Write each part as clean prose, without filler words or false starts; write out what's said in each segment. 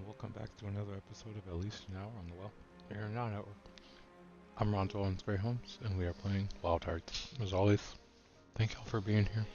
and welcome back to another episode of At Least an Hour on the Well Here and Now Network. I'm Ron Jones Gray Holmes, and we are playing Wild Hearts. As always, thank y'all for being here.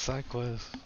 Cyclist.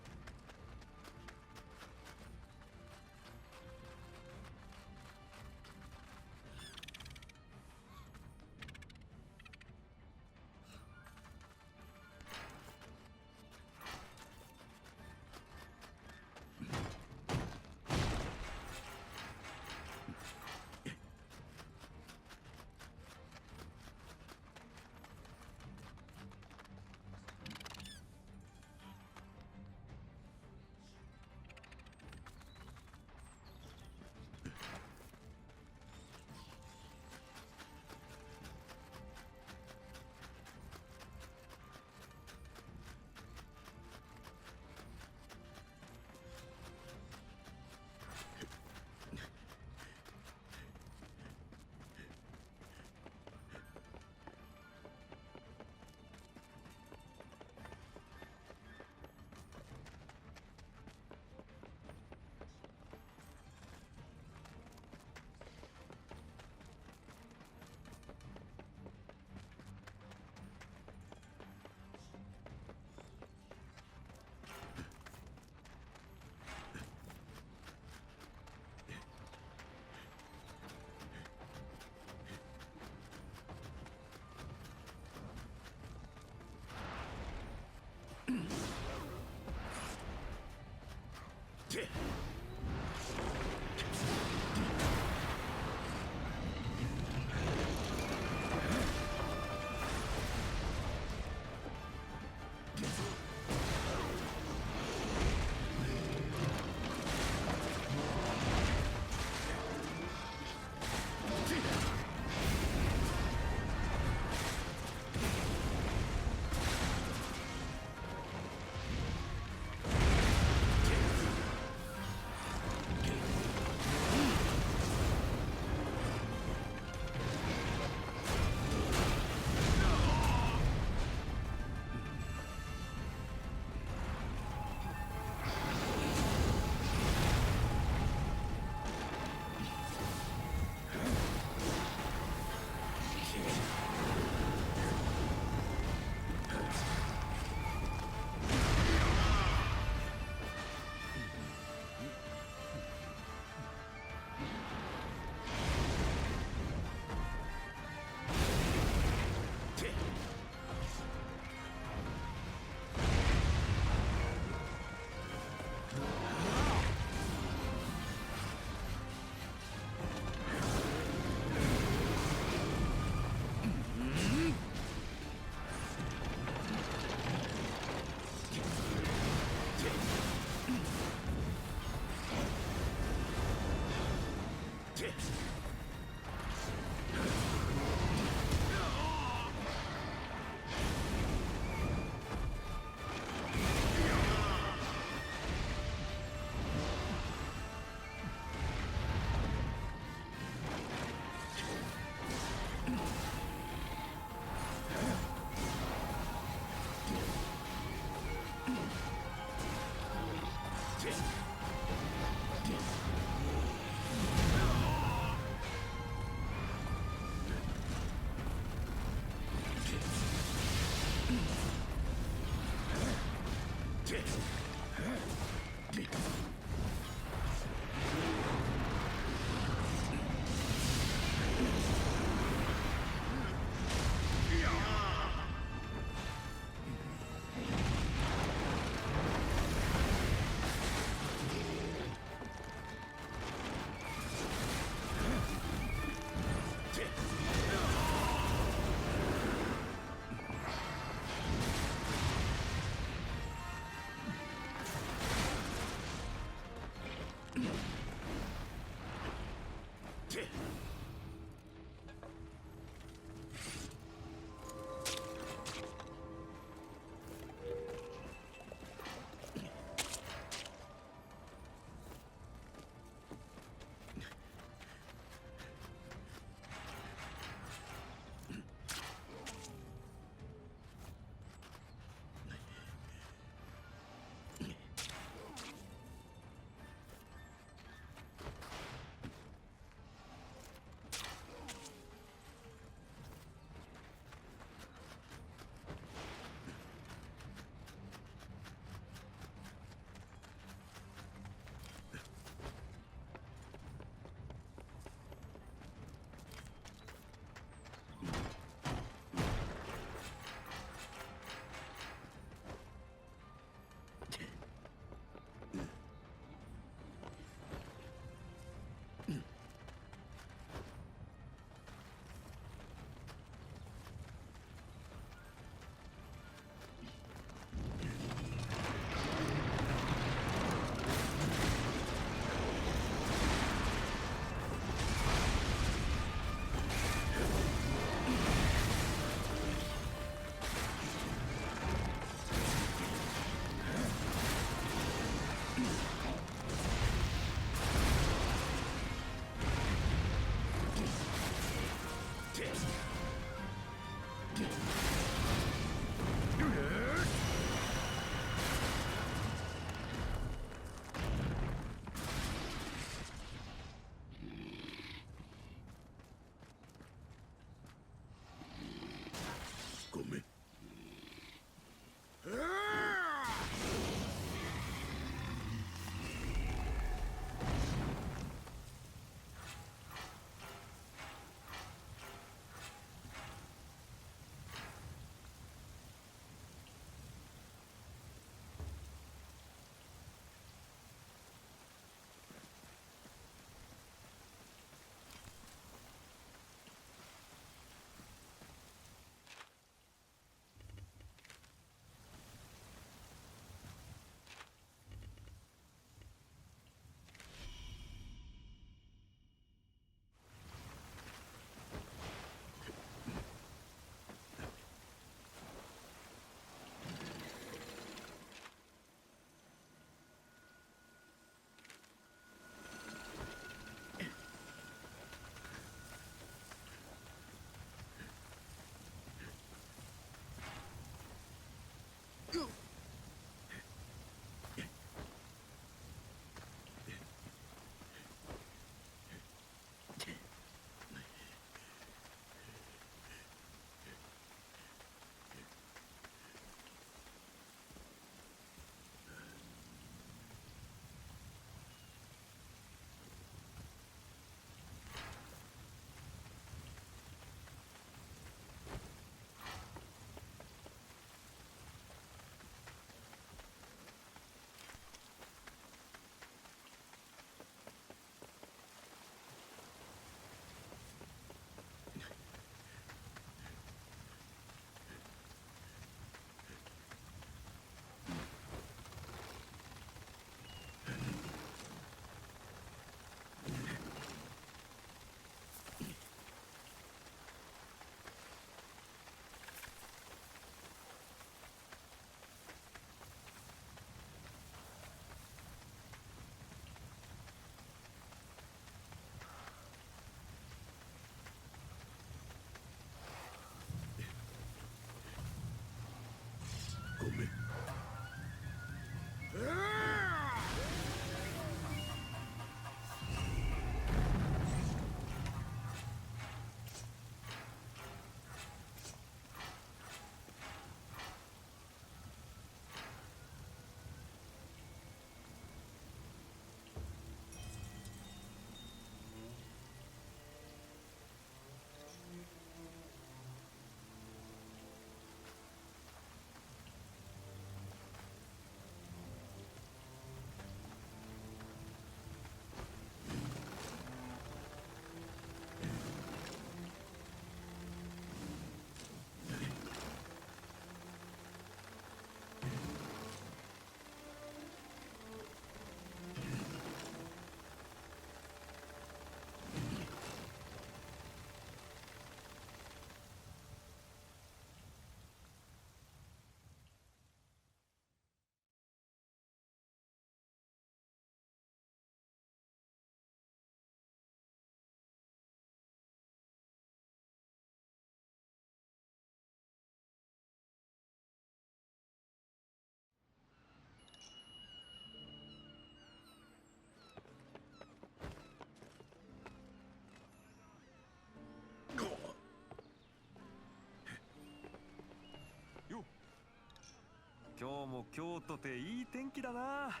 も今日とていい天気だな。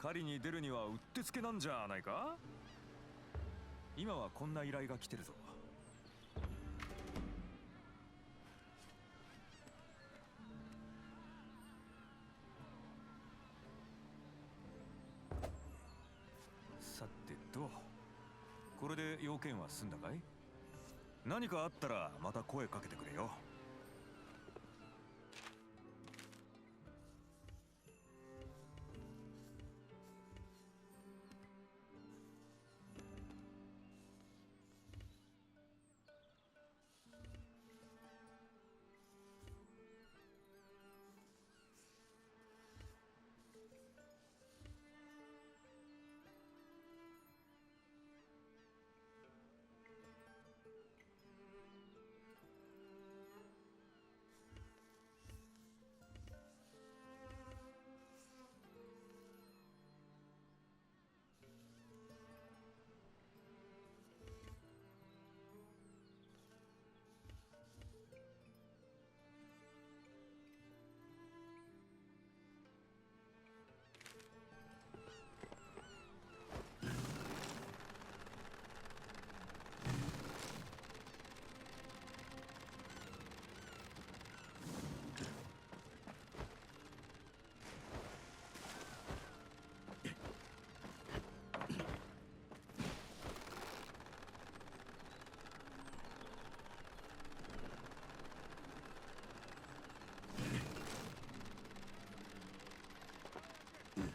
狩りに出るにはうってつけなんじゃないか。今はこんな依頼が来てるぞ。さてと、これで要件は済んだかい？何かあったらまた声かけてくれよ。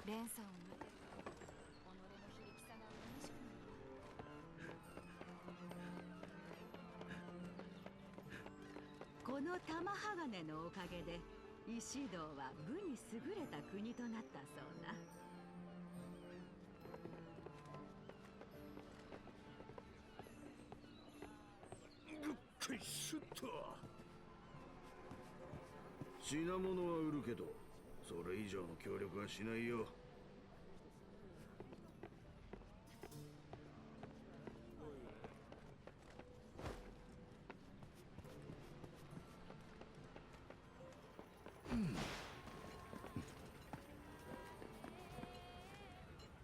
連鎖を見て己の非力さが激しくなる。この玉鋼のおかげで石堂は武に優れた国となったそうな。ぐっくりすっと。品物は売るけどそれ以上の協力はしないよ。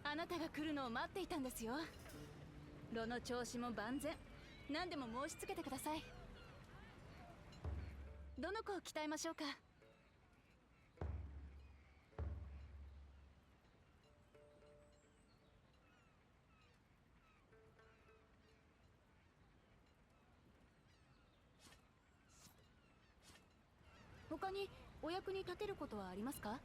あなたが来るのを待っていたんですよ。炉の調子も万全。何でも申し付けてください。どの子を鍛えましょうか。他にお役に立てることはありますか？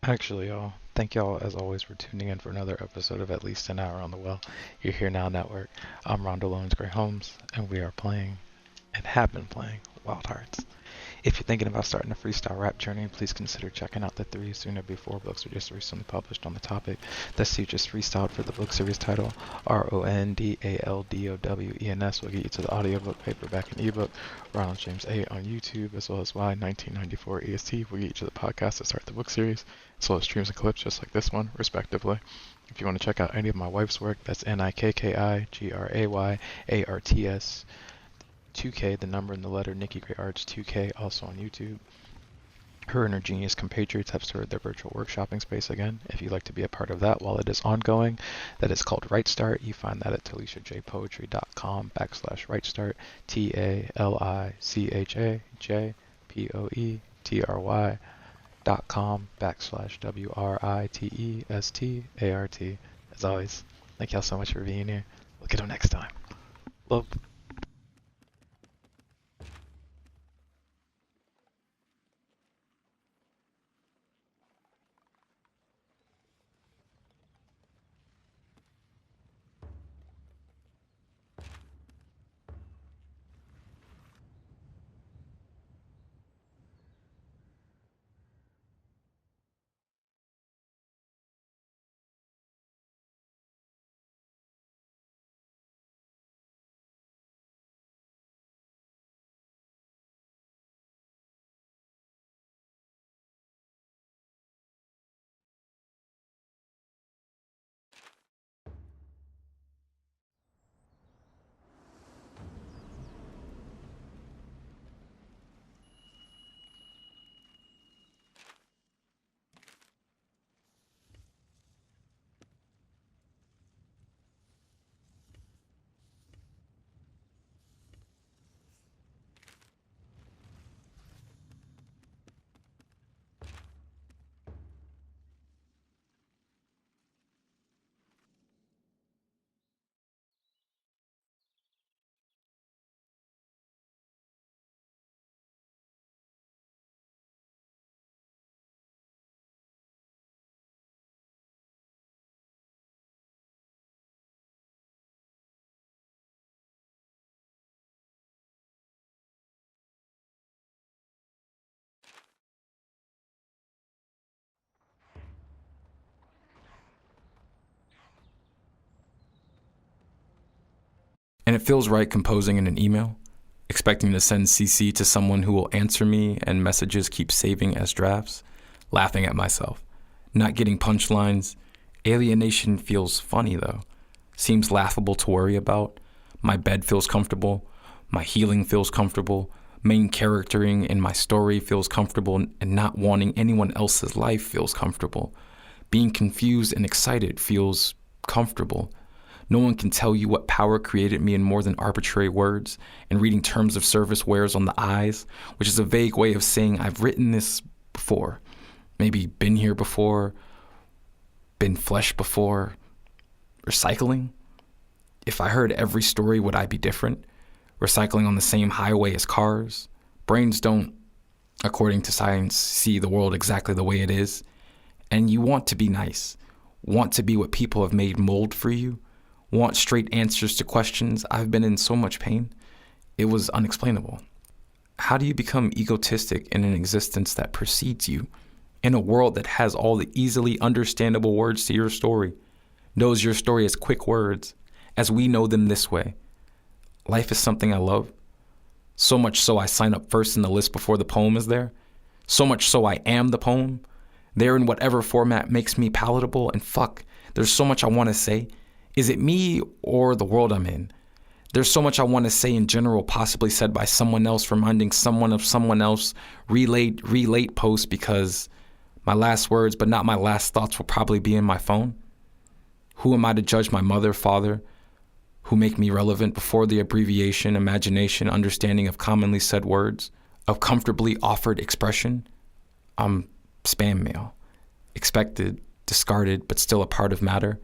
Actually, y'all, thank y'all as always for tuning in for another episode of At Least an Hour on the Well. You're here now, network. I'm Rondo Lones Gray Holmes, and we are playing, and have been playing, Wild Hearts. If you're thinking about starting a freestyle rap journey, please consider checking out the 3 Soon or Before books we just recently published on the topic. That's you just freestyled for the book series title. RONDALDOWENS will get you to the audiobook, paperback, and ebook. Ronald James 8 on YouTube, as well as Y1994 EST will get you to the podcast to start the book series, as well as streams and clips just like this one, respectively. If you want to check out any of my wife's work, that's NIKKIGRAYARTS 2K, the number and the letter, Nikki Gray Arts 2K, also on YouTube. Her and her Genius Compatriots have started their virtual workshopping space again. If you'd like to be a part of that while it is ongoing, that is called Right Start. You find that at taliciajpoetry.com/rightstart, TALICHAJPOETRY.com/WRITESTART. As always, thank y'all so much for being here. We'll get them next time. Love. And it feels right composing in an email, expecting to send CC to someone who will answer me and messages keep saving as drafts, laughing at myself. Not getting punchlines. Alienation feels funny though. Seems laughable to worry about. My bed feels comfortable. My healing feels comfortable. Main charactering in my story feels comfortable, and not wanting anyone else's life feels comfortable. Being confused and excited feels comfortable. No one can tell you what power created me in more than arbitrary words, and reading terms of service wears on the eyes, which is a vague way of saying I've written this before. Maybe been here before, been flesh before. Recycling? If I heard every story, would I be different? Recycling on the same highway as cars? Brains don't, according to science, see the world exactly the way it is. And you want to be nice, want to be what people have made mold for you, want straight answers to questions. I've been in so much pain. It was unexplainable. How do you become egotistic in an existence that precedes you, in a world that has all the easily understandable words to your story, knows your story as quick words, as we know them this way? Life is something I love. So much so I sign up first in the list before the poem is there. So much so I am the poem. There in whatever format makes me palatable. And fuck, there's so much I want to say. Is it me or the world I'm in? There's so much I want to say in general, possibly said by someone else, reminding someone of someone else, relate post, because my last words, but not my last thoughts, will probably be in my phone. Who am I to judge my mother, father, who make me relevant before the abbreviation, imagination, understanding of commonly said words, of comfortably offered expression? I'm spam mail, expected, discarded, but still a part of matter.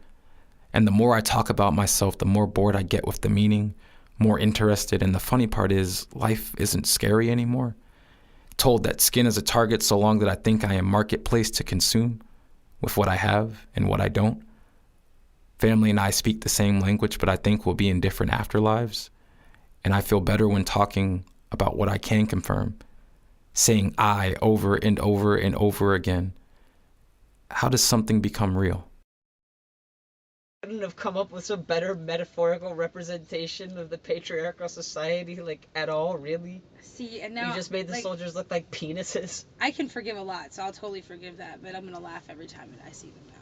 And the more I talk about myself, the more bored I get with the meaning, more interested. And the funny part is, life isn't scary anymore. Told that skin is a target so long that I think I am marketplace to consume. with what I have and what I don't. Family and I speak the same language, but I think we'll be in different afterlives. And I feel better when talking about what I can confirm, saying I over and over and over again. How does something become real? Couldn't have come up with some better metaphorical representation of the patriarchal society, like, at all, really? See, and now you just made the soldiers look like penises. I can forgive a lot, so I'll totally forgive that, but I'm gonna laugh every time that I see them now.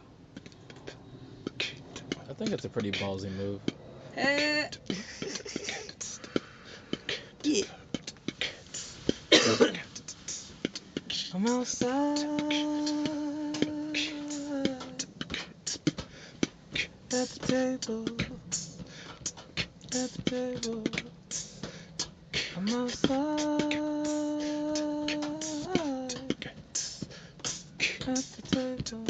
I think it's a pretty ballsy move. Yeah. I'm outside at the table, I'm outside at the table.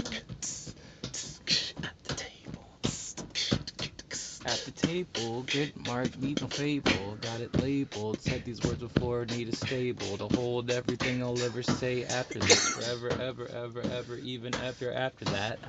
At the table, get marked, need no fable. Got it labeled, said these words before, need a stable to hold everything I'll ever say after this. Forever, ever, ever, ever, even after that.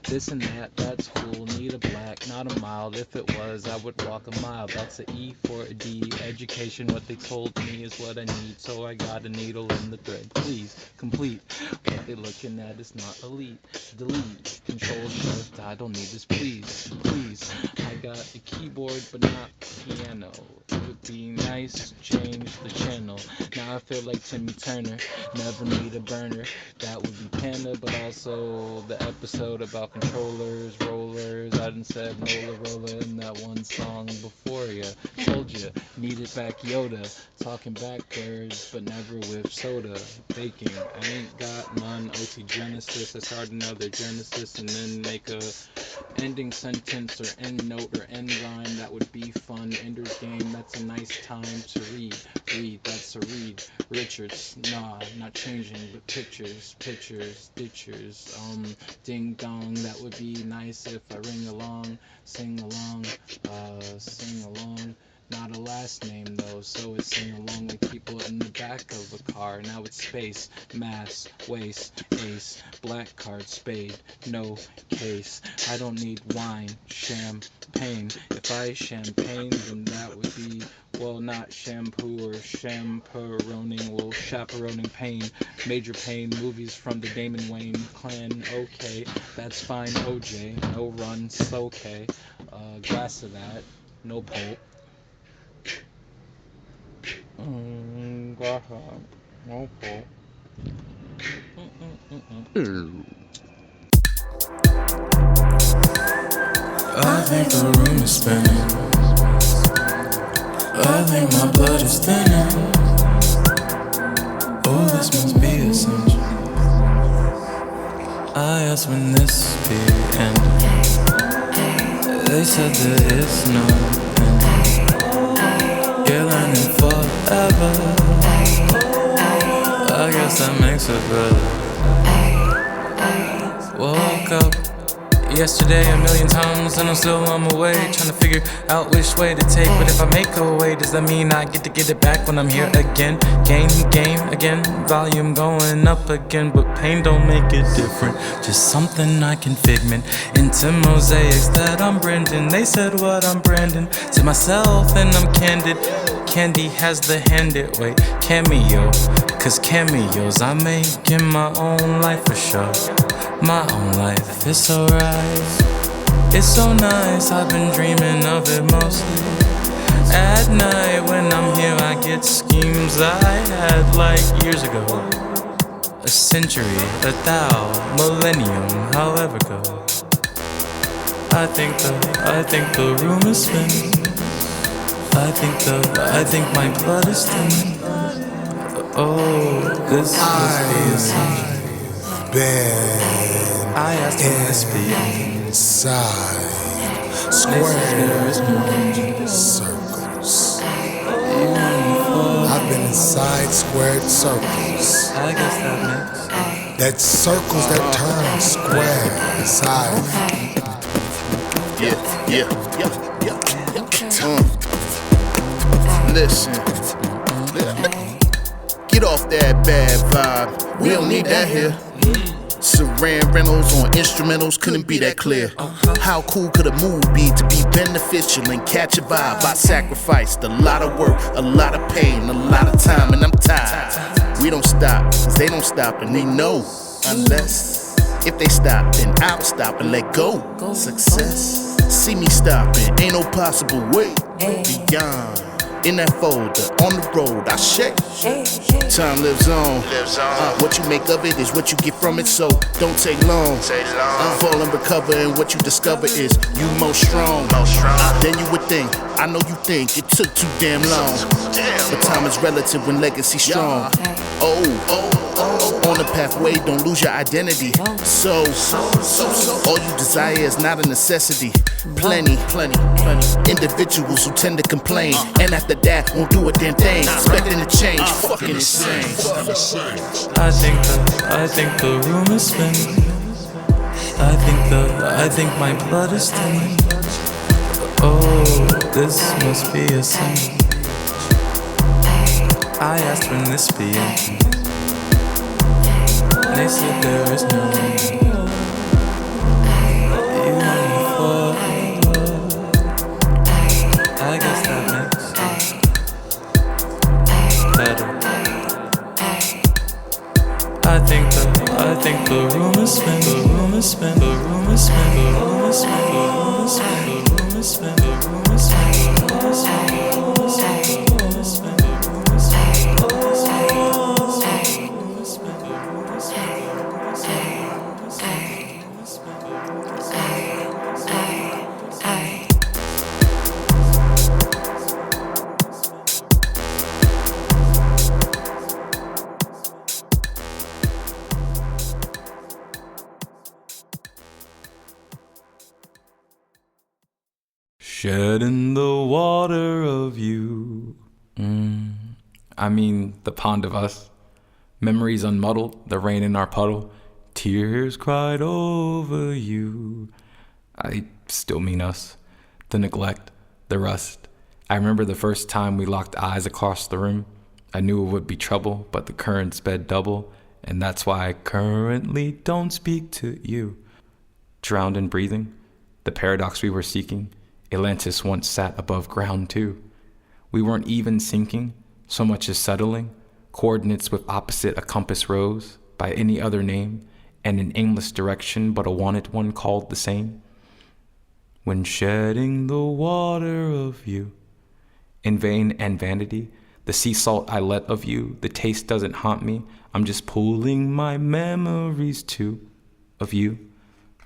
This and that, that's cool, need a black, not a mild. If it was, I would walk a mile. That's a E for a D. Education, what they told me is what I need. So I got a needle in the thread. Please, complete. What they looking at is not elite. Delete, control, shift, I don't need this, please, please. I got a keyboard but not piano. It would be nice to change the channel. Now I feel like Timmy Turner, never need a burner. That would be Panda, but also the episode about controllers, rollers. I done said roller in that one song before ya. Told ya, needed back Yoda. Talking backwards, but never with soda. Baking, I ain't got none. OT Genesis, I start another Genesis and then make a ending sentence or end note or end rhyme. That would be fun. Ender's Game, that's a nice time to read. Read, that's a read. Richards, nah, not changing, but pictures, ditchers. Ding dong, that would be nice if I ring along, sing along. Not a last name though, so it's sing along with people in the back of a car. Now it's space, mass, waste, ace, black card, spade, no case. I don't need wine, champagne. If I champagne, then that would be, well, not shampoo or chaperoning, well, chaperoning pain. Major pain, movies from the Damon Wayne clan, okay, that's fine, OJ, no run, so okay. Glass of that, no pulp. No pulp. I think the room is spinning. I think my blood is thinning. Oh, this must be essential. I asked when this be ending. They said there is no end. You're learning forever. I guess that makes it better. Woke up yesterday a million times and I'm still on my way, trying to figure out which way to take. But if I make a way, does that mean I get to get it back when I'm here again? Game again, volume going up again. But pain don't make it different, just something I can figment into mosaics that I'm Brendan. They said what I'm Brandon to myself and I'm candid. Candy has the handed way cameo, cause cameos I make in my own life for sure. My own life, it's alright, it's so nice. I've been dreaming of it mostly at night. When I'm here I get schemes I had like years ago. A century, a thou, millennium, however go. I think the room is spinning. I think my blood is thinning. Oh, this must be essential. I asked inside squares, circles. I've been inside squared circles. I guess that makes That's circles that turn square inside. Yeah. Listen. Get off that bad vibe. We don't need that here. Saran Reynolds on instrumentals couldn't be that clear. How cool could a move be to be beneficial and catch a vibe? I sacrificed a lot of work, a lot of pain, a lot of time, and I'm tired. We don't stop, cause they don't stop, and they know. Unless, if they stop, then I'll stop and let go. Success, see me stopping, ain't no possible way. Beyond, in that folder, on the road, I shake. Time lives on. What you make of it is what you get from it, so don't take long. Fall and recover, and what you discover is you most strong. Then you would think, I know you think it took too damn long, but time is relative when legacy strong. On the pathway, don't lose your identity. So all you desire is not a necessity. Plenty individuals who tend to complain, and after that won't do a damn thing, expecting to change. Fucking insane. I think the room is spinning. I think my blood is thinning. Oh, this must be a sin. I asked when this be ending. They said there is no end. You want me for? I guess that makes sense. Better. I think the room is spinning. The room is spinning. The room is spinning. The room is spinning. The room is spinning. The room is spinning. The room is spinning. The room is spinning. The room is spinning. The room is spinning. Shed in the water of you. I mean, the pond of us. Memories unmuddled, the rain in our puddle. Tears cried over you. I still mean us. The neglect, the rust. I remember the first time we locked eyes across the room. I knew it would be trouble, but the current sped double, and that's why I currently don't speak to you. Drowned in breathing, the paradox we were seeking. Atlantis once sat above ground too. We weren't even sinking, so much as settling. Coordinates with opposite a compass rose, by any other name, and an aimless direction but a wanted one called the same. When shedding the water of you, in vain and vanity, the sea salt I let of you, the taste doesn't haunt me, I'm just pulling my memories too, of you,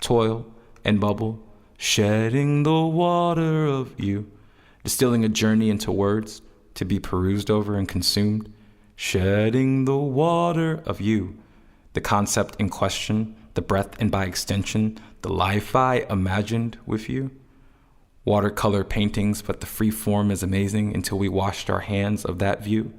toil and bubble, shedding the water of you, distilling a journey into words to be perused over and consumed, shedding the water of you, the concept in question, the breath and by extension, the life I imagined with you. Watercolor paintings, but the free form is amazing until we washed our hands of that view.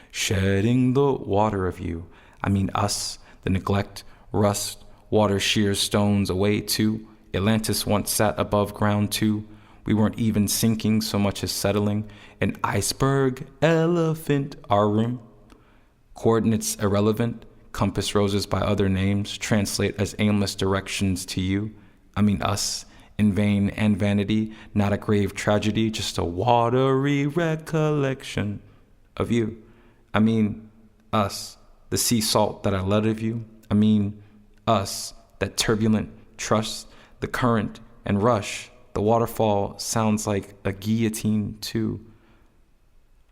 Shedding the water of you, I mean us, the neglect, rust, water shears stones away too. Atlantis once sat above ground too. We weren't even sinking so much as settling. An iceberg, elephant, our room. Coordinates irrelevant, compass roses by other names translate as aimless directions to you. I mean us, in vain and vanity, not a grave tragedy, just a watery recollection of you. I mean us, the sea salt that I let of you. I mean us, that turbulent trust, the current and rush. The waterfall sounds like a guillotine too.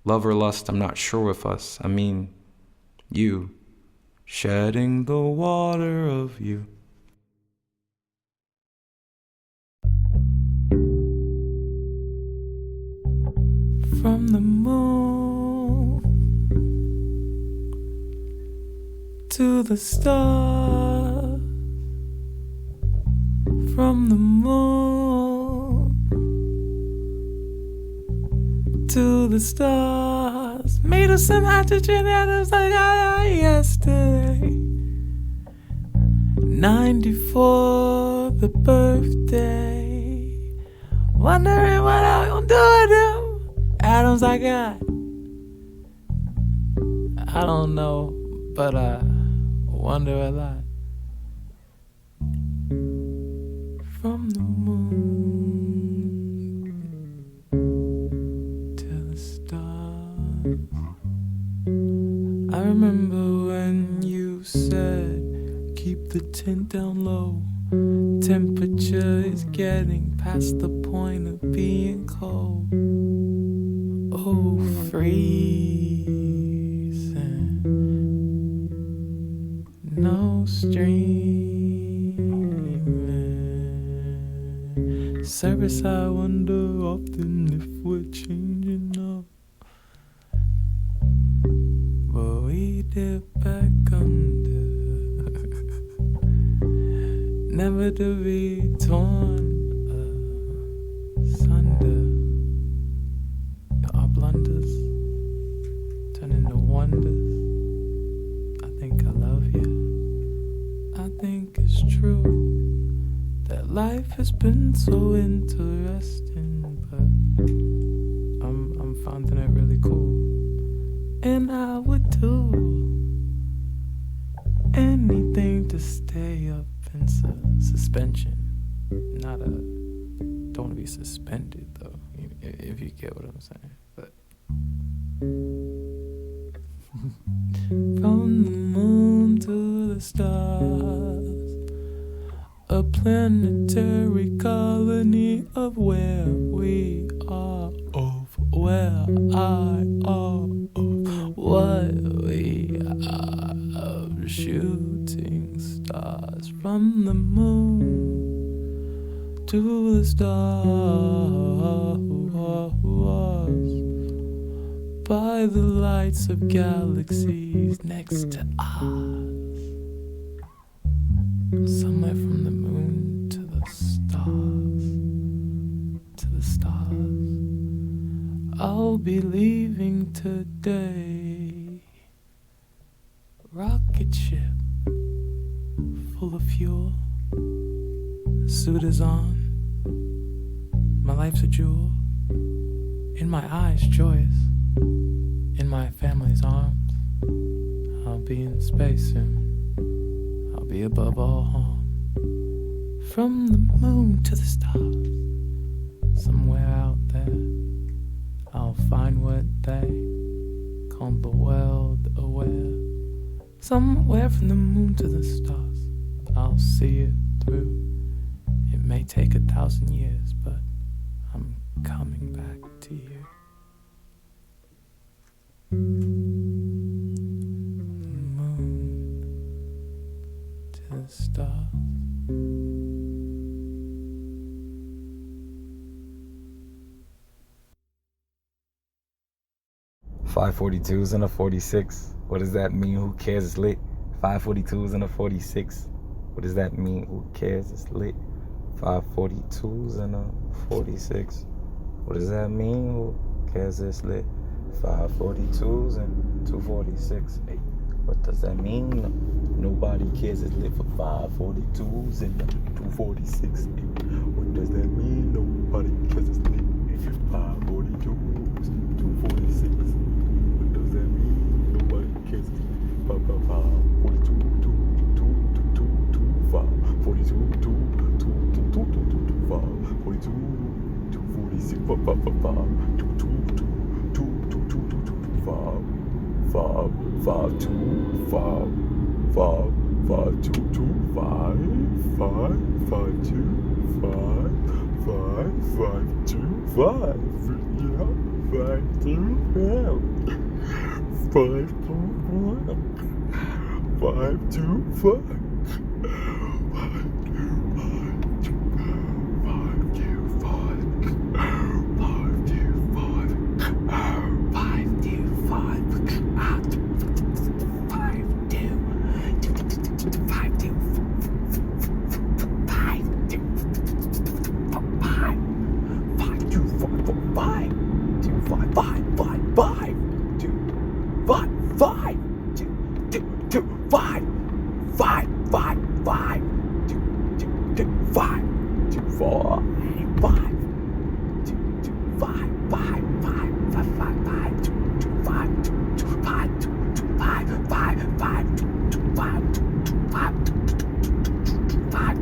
Love or lust, I'm not sure with us. I mean you, shedding the water of you. From the moon to the stars, from the moon to the stars, made of some hydrogen atoms like I yesterday. 94, the birthday, wondering what I'm gonna do with them atoms I got. I don't know, but I wonder a lot. From the moon to the stars. I remember when you said, keep the tint down low. Temperature is getting past the point of being cold. Oh, freezing. No streaming. Service, I wonder often if we're changing up. But we dip back under. Never to be torn asunder. Our blunders turn into wonders. I think I love you. I think it's true that life has been so interesting, but I'm finding it really cool. And I would do anything to stay up in suspension. Don't want to be suspended though, if you get what I'm saying. But from the moon to the stars, a planetary colony of where we are, of where I are, of what we are, of shooting stars. From the moon to the stars, by the lights of galaxies next to us. Somewhere from the moon to the stars, to the stars. I'll be leaving today. Rocket ship full of fuel. Suit is on. My life's a jewel. In my eyes, joyous. In my family's arms. I'll be in space soon. I'll be above all harm. From the moon to the stars. Somewhere out there, I'll find what they call the world aware. Somewhere from the moon to the stars, I'll see it through. It may take 1,000 years, but I'm coming back to you. Moon to the stars. 542s and a 46. What does that mean? Who cares? It's lit. 542s and a 46. What does that mean? Who cares? It's lit. 542s and a 46. What does that mean? Who cares? It's lit. 542s and 246. Hey, what does that mean? Nobody cares. It's lit for 542s and 246. Hey, what does that mean? Nobody cares. It's lit. Hey, 542s, 246. What does that mean? Nobody cares. 542, 42, 42, 246, 5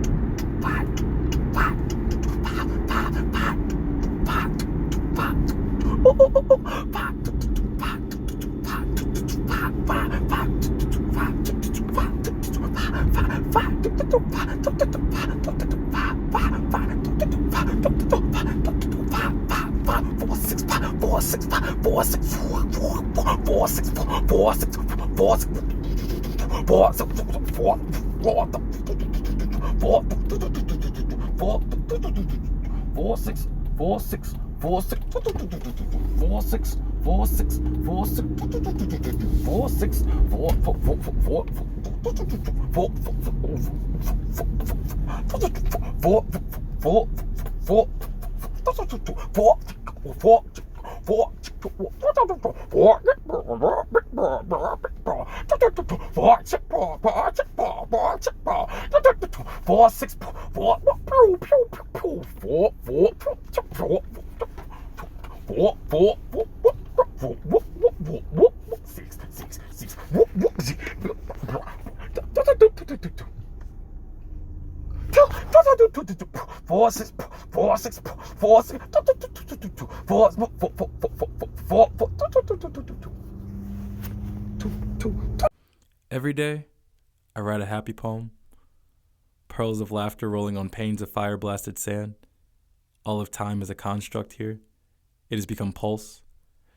Every day, I write a happy poem. Pearls of laughter rolling on panes of fire-blasted sand. All of time is a construct here. It has become pulse,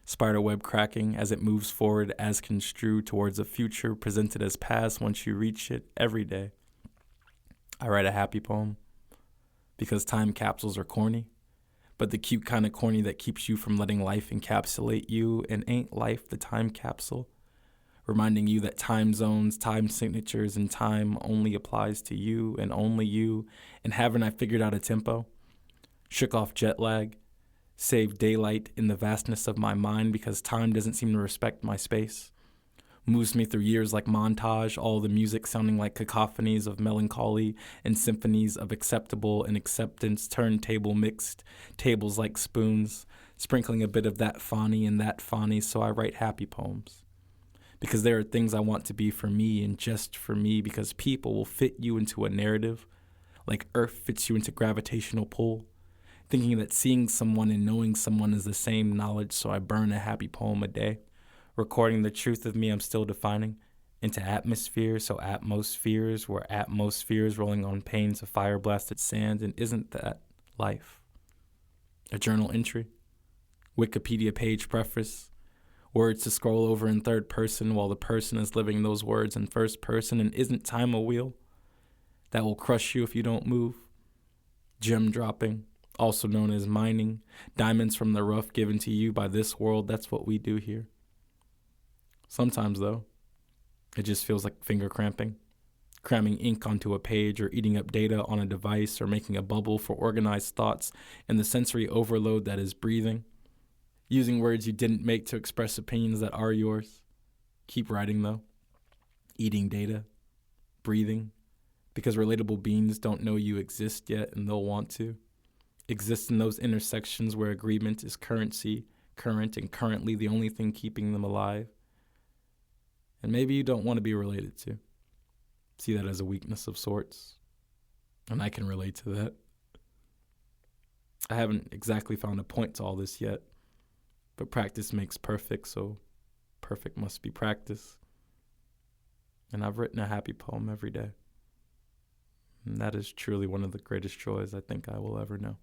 spider web cracking as it moves forward as construed towards a future presented as past once you reach it every day. I write a happy poem because time capsules are corny, but the cute kind of corny that keeps you from letting life encapsulate you, and ain't life the time capsule? Reminding you that time zones, time signatures, and time only applies to you, and haven't I figured out a tempo? Shook off jet lag, saved daylight in the vastness of my mind because time doesn't seem to respect my space. Moves me through years like montage, all the music sounding like cacophonies of melancholy and symphonies of acceptable and acceptance, turntable mixed, tables like spoons, sprinkling a bit of that fani and that fani, so I write happy poems. Because there are things I want to be for me and just for me, because people will fit you into a narrative, like Earth fits you into gravitational pull, thinking that seeing someone and knowing someone is the same knowledge, so I burn a happy poem a day, recording the truth of me I'm still defining into atmosphere, so atmospheres were atmospheres rolling on panes of fire-blasted sand, and isn't that life? A journal entry, Wikipedia page preface, words to scroll over in third person while the person is living those words in first person, and isn't time a wheel that will crush you if you don't move? Gem dropping, also known as mining, diamonds from the rough given to you by this world, that's what we do here. Sometimes, though, it just feels like finger cramping, cramming ink onto a page or eating up data on a device or making a bubble for organized thoughts and the sensory overload that is breathing. Using words you didn't make to express opinions that are yours. Keep writing, though. Eating data. Breathing. Because relatable beings don't know you exist yet, and they'll want to. Exist in those intersections where agreement is currency, current, and currently the only thing keeping them alive. And maybe you don't want to be related to. See that as a weakness of sorts. And I can relate to that. I haven't exactly found a point to all this yet. But practice makes perfect, so perfect must be practice. And I've written a happy poem every day. And that is truly one of the greatest joys I think I will ever know.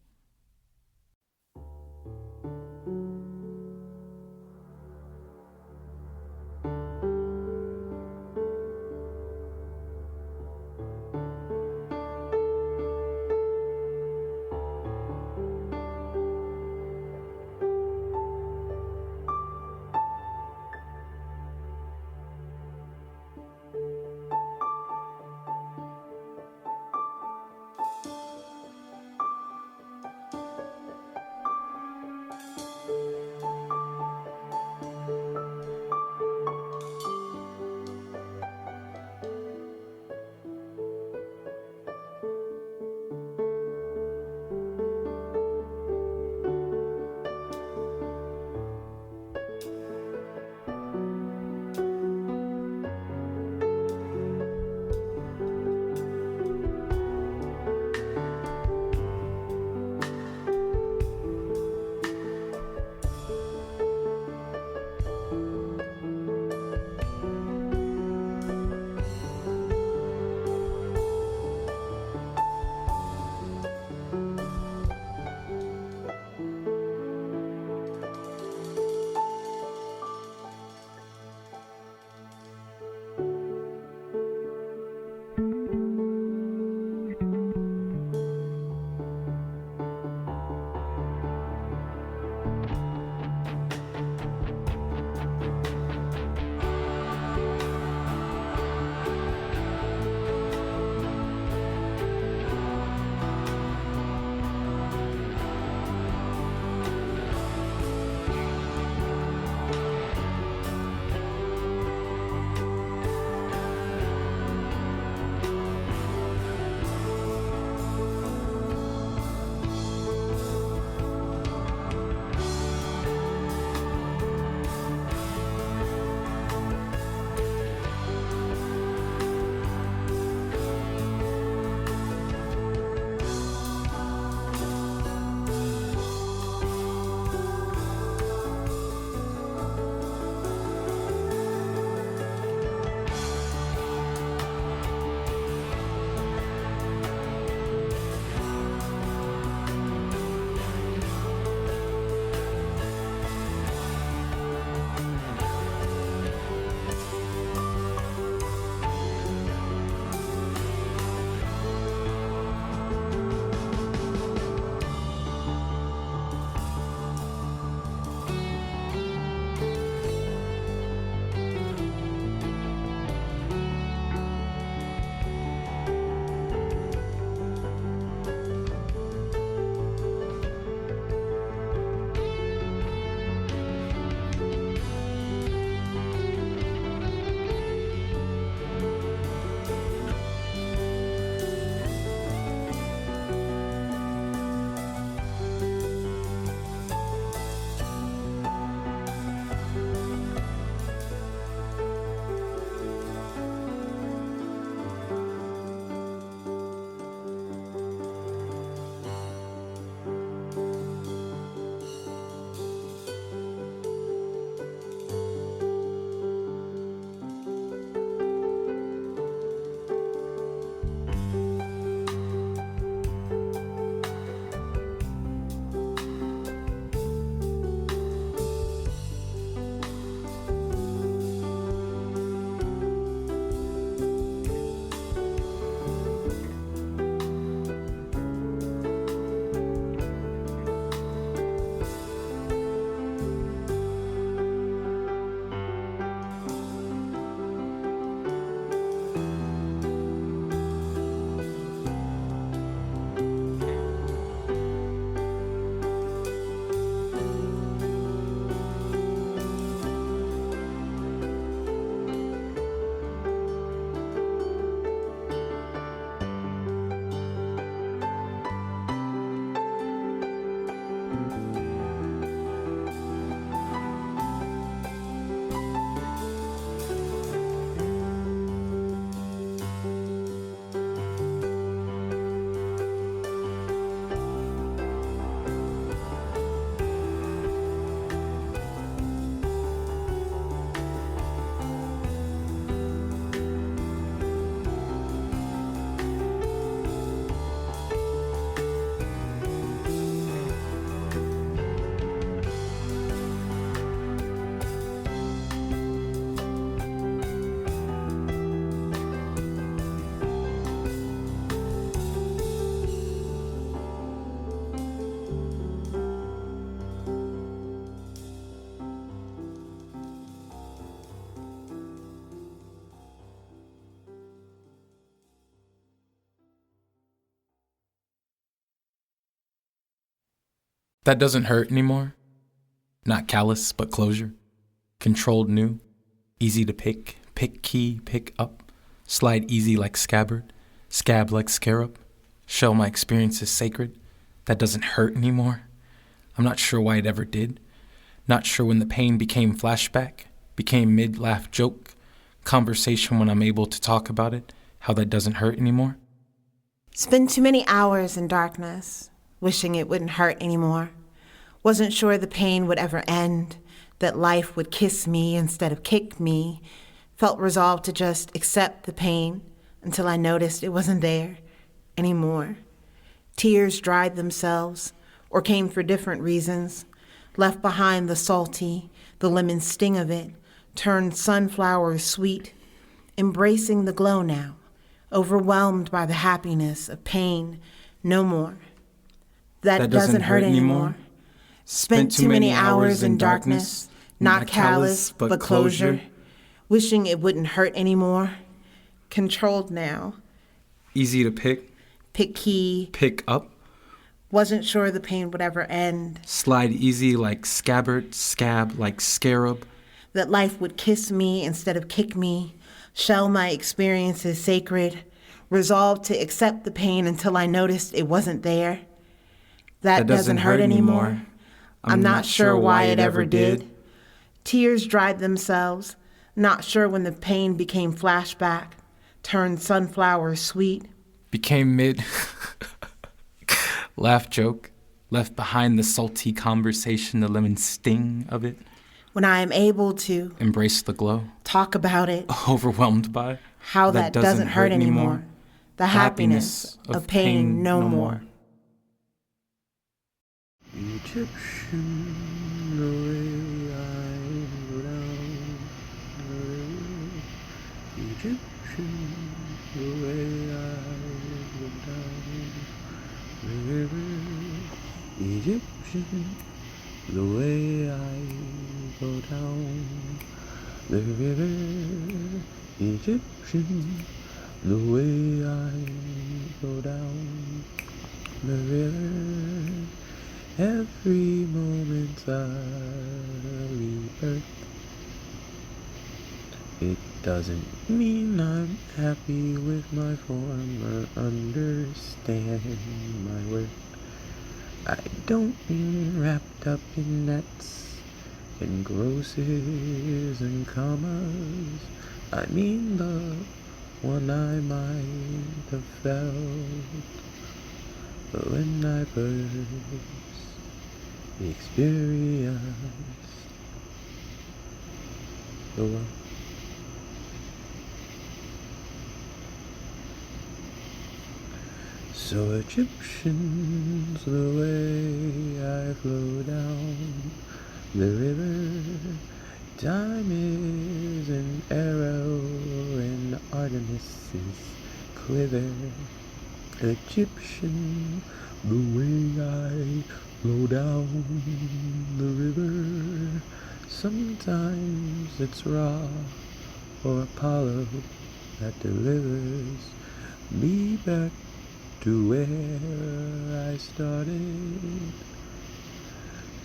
That doesn't hurt anymore. Not callous, but closure. Controlled new. Easy to pick. Pick key, pick up. Slide easy like scabbard. Scab like scarab. Shell my experiences sacred. That doesn't hurt anymore. I'm not sure why it ever did. Not sure when the pain became flashback. Became mid-laugh joke. Conversation when I'm able to talk about it. How that doesn't hurt anymore. Spent too many hours in darkness, wishing it wouldn't hurt anymore. Wasn't sure the pain would ever end, that life would kiss me instead of kick me. Felt resolved to just accept the pain until I noticed it wasn't there anymore. Tears dried themselves or came for different reasons. Left behind the salty, the lemon sting of it, turned sunflowers sweet. Embracing the glow now, overwhelmed by the happiness of pain, no more. That doesn't hurt anymore. Spent too many hours in darkness, not callous, but closure. Wishing it wouldn't hurt anymore. Controlled now. Easy to pick. Pick key. Pick up. Wasn't sure the pain would ever end. Slide easy like scabbard, scab like scarab. That life would kiss me instead of kick me. Shell my experiences sacred. Resolved to accept the pain until I noticed it wasn't there. That doesn't hurt anymore. I'm not sure why it ever did. Tears dried themselves. Not sure when the pain became flashback. Turned sunflowers sweet. Became mid. Laugh joke. Left behind the salty conversation, the lemon sting of it. When I am able to embrace the glow. Talk about it. Overwhelmed by how that doesn't hurt anymore. The happiness of pain no more. Egyptian, the way I go down the river. Egyptian, the way I go down the river. Egyptian, the way I go down the river. Egyptian, the way I go down the river. Every moment's a rebirth. It doesn't mean I'm happy with my form or understand my worth. I don't mean wrapped up in nets and grosses and commas. I mean the one I might have felt when I first experienced the world. So Egyptians, the way I flow down the river. Time is an arrow and Artemis's quiver. Egyptian, the way I flow down the river. Sometimes it's Ra or Apollo that delivers me back to where I started.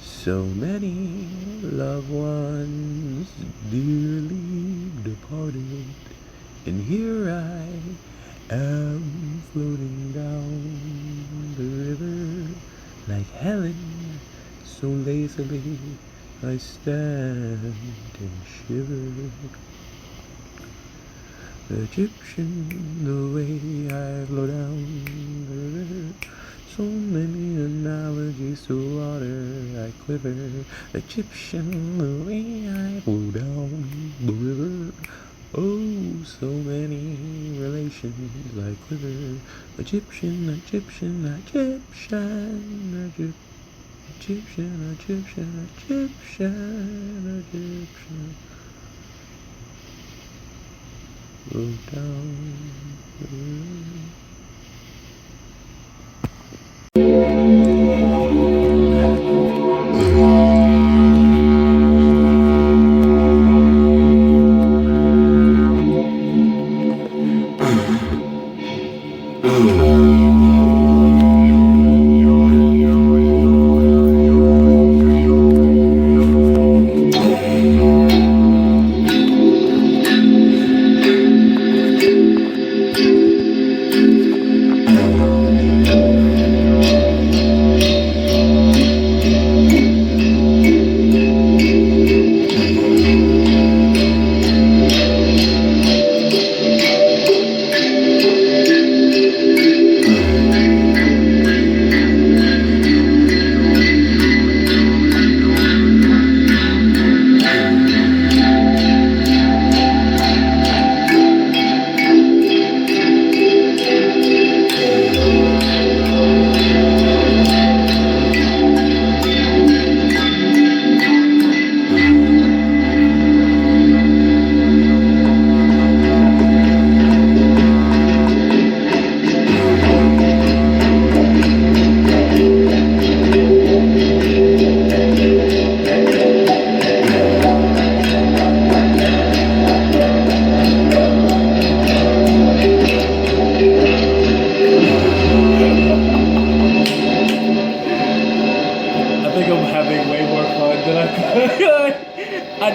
So many loved ones dearly departed, and here I am floating down the river like Helen, so lazily I stand and shiver. Egyptian, the way I flow down the river. So many analogies to water I quiver. Egyptian, the way I flow down the river. Oh, so many relations I quiver. Egyptian, Egyptian, Egyptian, Egyptian, Egyptian, Egyptian, Egyptian. Flow down the river.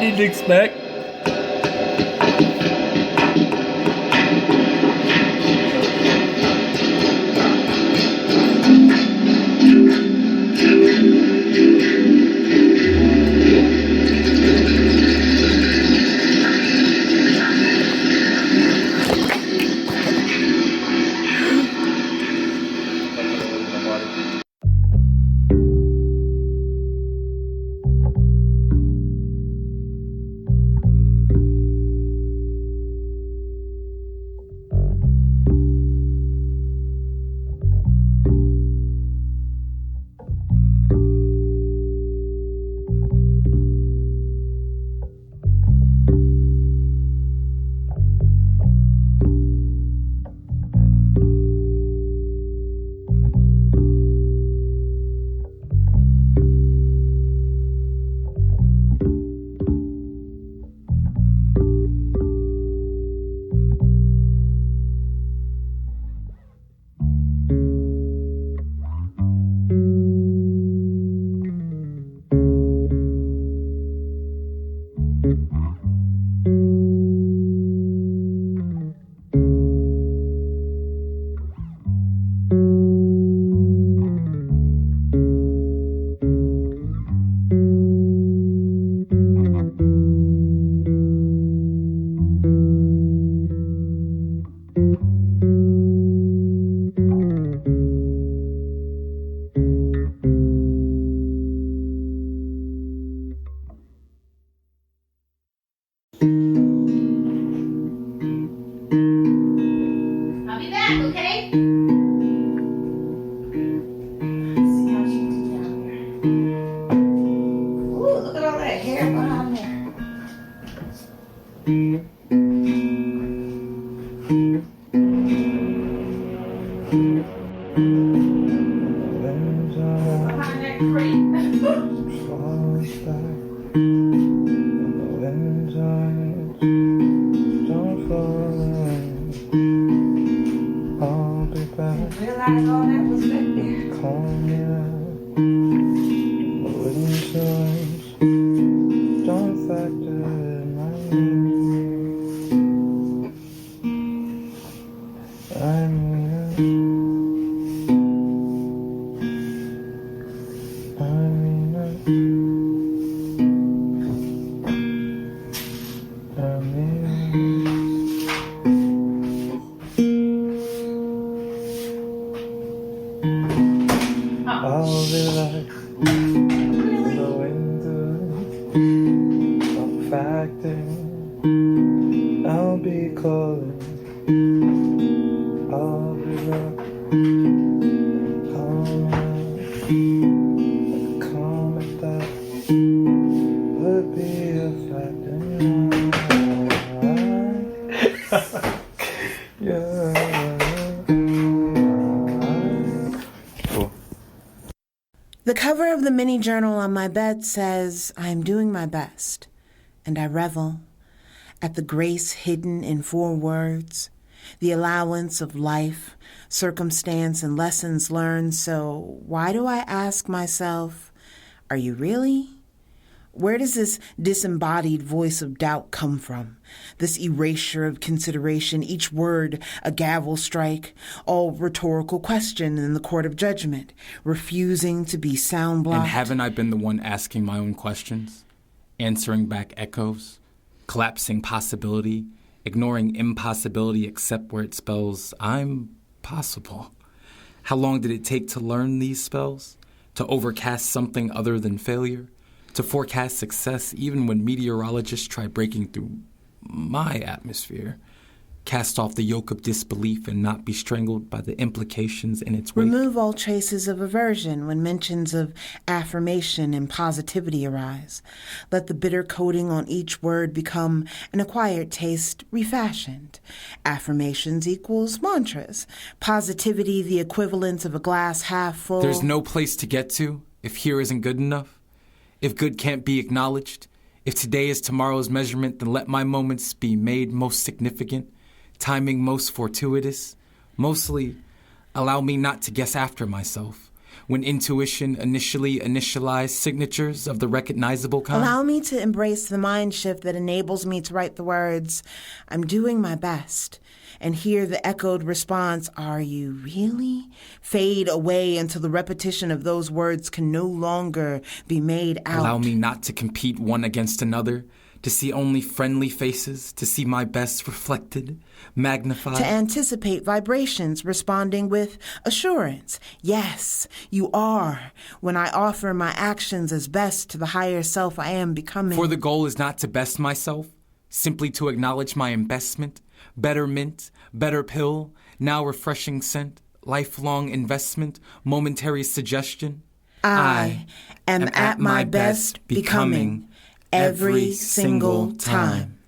didn't expect. The cover of the mini journal on my bed says, I'm doing my best, and I revel at the grace hidden in 4 words, the allowance of life, circumstance, and lessons learned. So why do I ask myself, are you really? Where does this disembodied voice of doubt come from? This erasure of consideration, each word a gavel strike, all rhetorical question in the court of judgment, refusing to be sound blocked. And haven't I been the one asking my own questions, answering back echoes, collapsing possibility, ignoring impossibility except where it spells I'm possible? How long did it take to learn these spells? To overcast something other than failure? To forecast success even when meteorologists try breaking through my atmosphere? Cast off the yoke of disbelief and not be strangled by the implications in its wake? Remove all traces of aversion when mentions of affirmation and positivity arise. Let the bitter coating on each word become an acquired taste refashioned. Affirmations equals mantras. Positivity the equivalent of a glass half full. There's no place to get to if here isn't good enough. If good can't be acknowledged, if today is tomorrow's measurement, then let my moments be made most significant, timing most fortuitous. Mostly, allow me not to guess after myself. When intuition initially initialized signatures of the recognizable kind. Allow me to embrace the mind shift that enables me to write the words, I'm doing my best, and hear the echoed response, are you really? Fade away until the repetition of those words can no longer be made out. Allow me not to compete one against another, to see only friendly faces, to see my best reflected, magnified. To anticipate vibrations responding with assurance. Yes, you are, when I offer my actions as best to the higher self I am becoming. For the goal is not to best myself, simply to acknowledge my investment, better mint, better pill, now refreshing scent, lifelong investment, momentary suggestion. I am at my best becoming every single time.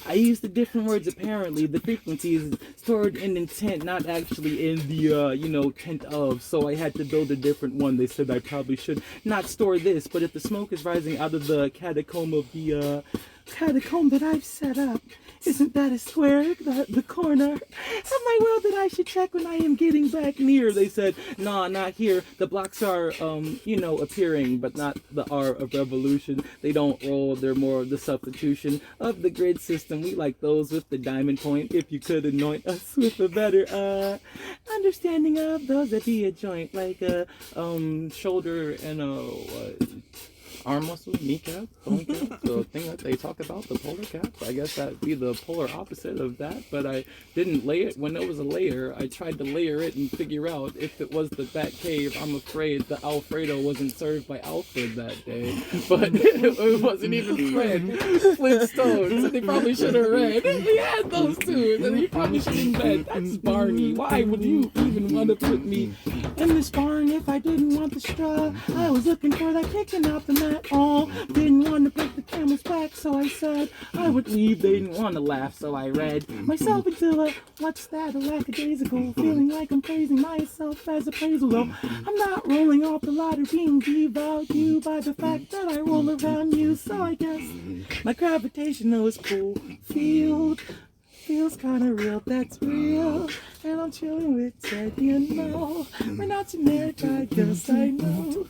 I used the different words apparently. The frequency is stored in intent, not actually in the, tent of. So I had to build a different one. They said I probably should not store this, but if the smoke is rising out of the catacomb of the, catacomb that I've set up, isn't that a square, the corner of my world that I should check when I am getting back near? They said, nah, not here. The blocks are, appearing, but not the R of revolution. They don't roll, they're more of the substitution of the grid system. We like those with the diamond point. If you could anoint us with a better, understanding of those that be a joint, like a, shoulder and a, arm muscle, kneecap, bone cap, the thing that they talk about, the polar cap. I guess that'd be the polar opposite of that, but I didn't lay it when it was a layer. I tried to layer it and figure out if it was the Bat Cave. I'm afraid the Alfredo wasn't served by Alfred that day, but it wasn't even Fred Flintstones, so they probably should have read. He had those two, and then he probably should have read. That's Barney. Why would you even want to put me in this barn if I didn't want the straw? I was looking for that kicking out the mat. All didn't want to break the camel's back, so I said I would leave. They didn't want to laugh, so I read myself into a what's that, a lackadaisical, feeling like I'm praising myself as appraisal. Though I'm not rolling off the ladder, being devalued by the fact that I roll around you. So I guess my gravitational is cool field feels kinda real, that's real. And I'm chilling with Ted, we're not generic, I guess I know.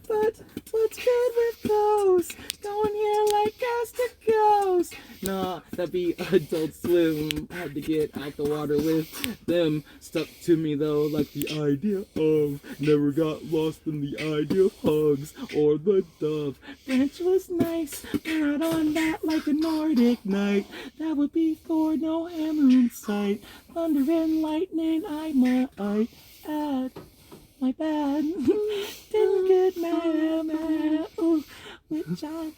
But what's good with those? Going here like gas to ghost. Nah, that'd be Adult Slim. Had to get out the water with them. Stuck to me though, like the idea of. Never got lost in the idea of hugs or the dove. Branch was nice, but not on that like a Nordic night. That would be Thor, no hammer in sight. Thunder and lightning, I might add. My bad. Didn't get mad. Ooh, with John.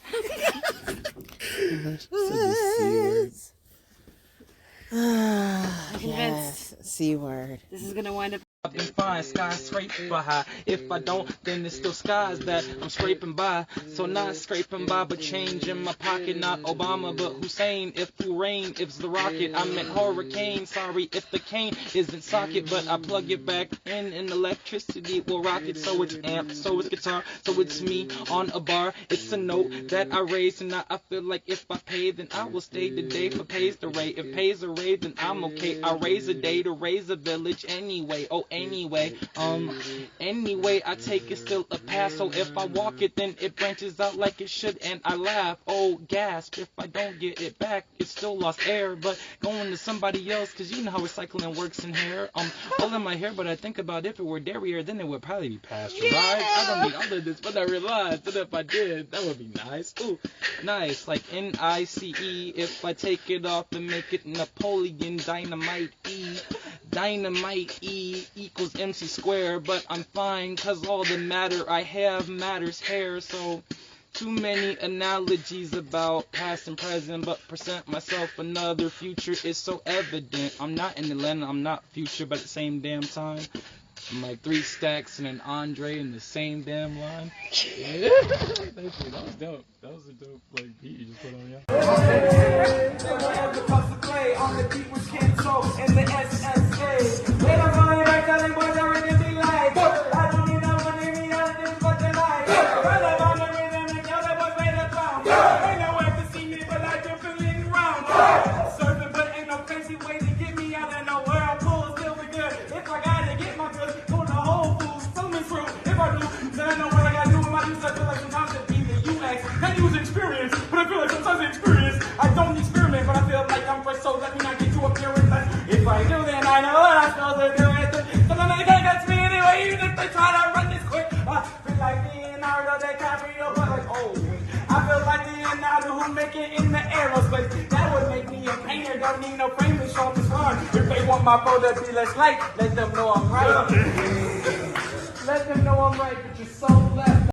Yes, C word. This is gonna wind up. Up and fine, skyscraper high. If I don't, then it's still skies that I'm scraping by. So not scraping by, but change in my pocket. Not Obama, but Hussein. If who rain, if it's the rocket. I meant hurricane. Sorry if the cane isn't socket, but I plug it back in and electricity will rock it. So it's amp, so it's guitar, so it's me on a bar. It's a note that I raise, and now I feel like if I pay, then I will stay today for pays the rate. If pays a rate, then I'm okay. I raise a day to raise a village anyway. Oh, anyway, I take it still a pass. So if I walk it, then it branches out like it should, and I laugh. Oh, gasp! If I don't get it back, it's still lost air. But going to somebody else, cause you know how recycling works in hair. All in my hair, but I think about if it were dairy, then it would probably be pasteurized. I don't need all of this, but I realized that if I did, that would be nice. Ooh, nice, like NICE. If I take it off and make it Napoleon Dynamite E. Dynamite E equals MC square, but I'm fine, cause all the matter I have matters here. So too many analogies about past and present, but present myself another future is so evident. I'm not in Atlanta, I'm not future, but at the same damn time I'm like 3 stacks and an Andre in the same damn line. Yeah. Thank you. That was dope. That was a dope beat you just put on, yeah. On the beat with Ken Soul and the SSA. When I'm going back, telling boys I really be like, I don't need no money, me out of this, but they like. Run up on the rhythm and tell them what's made of ground. Ain't no way to see me, but I can feel it around. Surfing, but ain't no crazy way to get me out of nowhere. I'm cool, still be good. If I gotta get my goods, go to Whole Foods, something's true. If I do, then I know what I gotta do with my use. I feel like sometimes it be the UX. That use experience, but I feel like sometimes the experience. I don't experiment, but I feel like I'm fresh, so let me not get too appearance. If I do, then I know what I'm supposed to do. So then they can't catch me anyway, even if they try to run this quick. I feel like Leonardo DiCaprio, but like, oh, I feel like Leonardo who make it in the aerospace. That would make me a painter, don't need no frame to show this run. If they want my photo to be less light, let them know I'm right. Let them know I'm right, but you're so